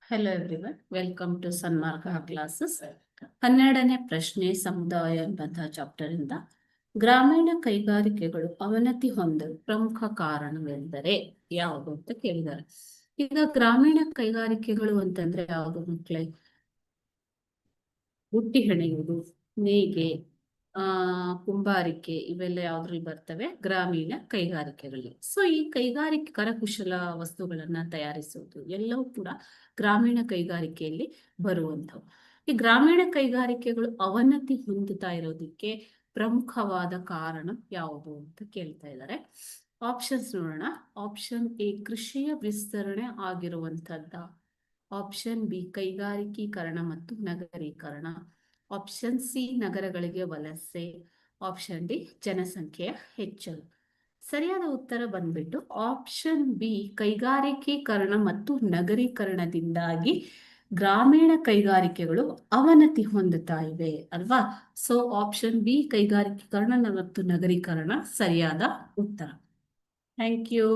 Hello everyone, welcome to Sanmarga classes. 12ನೇ ಪ್ರಶ್ನೆ ಸಮುದಾಯ ಎಂಬಂತಹ ಚಾಪ್ಟರ್ ಇಂದ ಗ್ರಾಮೀಣ ಕೈಗಾರಿಕೆಗಳು ಅವನತಿ ಹೊಂದಲು ಪ್ರಮುಖ ಕಾರಣವೆಂದರೆ ಯಾವುದು ಅಂತ ಕೇಳಿದ್ದಾರೆ. ಈಗ ಗ್ರಾಮೀಣ ಕೈಗಾರಿಕೆಗಳು ಅಂತಂದ್ರೆ ಯಾವುದು ಮಕ್ಕಳೇ? ಬುಟ್ಟಿ ಹೆಣೆಯುವುದು, ನೇಯ್ಗೆ, ಕುಂಬಾರಿಕೆ ಇವೆಲ್ಲ ಯಾವ್ದ್ರಲ್ಲಿ ಬರ್ತವೆ? ಗ್ರಾಮೀಣ ಕೈಗಾರಿಕೆಗಳಲ್ಲಿ. ಸೊ ಈ ಕೈಗಾರಿಕೆ ಕರಕುಶಲ ವಸ್ತುಗಳನ್ನ ತಯಾರಿಸುವುದು ಎಲ್ಲವೂ ಕೂಡ ಗ್ರಾಮೀಣ ಕೈಗಾರಿಕೆಯಲ್ಲಿ ಬರುವಂಥವು. ಈ ಗ್ರಾಮೀಣ ಕೈಗಾರಿಕೆಗಳು ಅವನತಿ ಹೊಂದುತ್ತಾ ಇರೋದಕ್ಕೆ ಪ್ರಮುಖವಾದ ಕಾರಣ ಯಾವುದು ಅಂತ ಕೇಳ್ತಾ ಇದ್ದಾರೆ. ಆಪ್ಷನ್ಸ್ ನೋಡೋಣ. ಆಪ್ಷನ್ ಎ ಕೃಷಿಯ ವಿಸ್ತರಣೆ ಆಗಿರುವಂತಹದ್ದ. ಆಪ್ಷನ್ ಬಿ ಕೈಗಾರಿಕೀಕರಣ ಮತ್ತು ನಗರೀಕರಣ. ಆಪ್ಷನ್ ಸಿ ನಗರಗಳಿಗೆ ವಲಸೆ. ಆಪ್ಷನ್ ಡಿ ಜನಸಂಖ್ಯೆಯ ಹೆಚ್ಚಳ. ಸರಿಯಾದ ಉತ್ತರ ಬಂದ್ಬಿಟ್ಟು ಆಪ್ಷನ್ ಬಿ ಕೈಗಾರಿಕೀಕರಣ ಮತ್ತು ನಗರೀಕರಣದಿಂದಾಗಿ ಗ್ರಾಮೀಣ ಕೈಗಾರಿಕೆಗಳು ಅವನತಿ ಹೊಂದುತ್ತಾ ಇವೆ ಅಲ್ವಾ. ಸೊ ಆಪ್ಷನ್ ಬಿ ಕೈಗಾರಿಕೀಕರಣ ಮತ್ತು ನಗರೀಕರಣ ಸರಿಯಾದ ಉತ್ತರ. Thank you.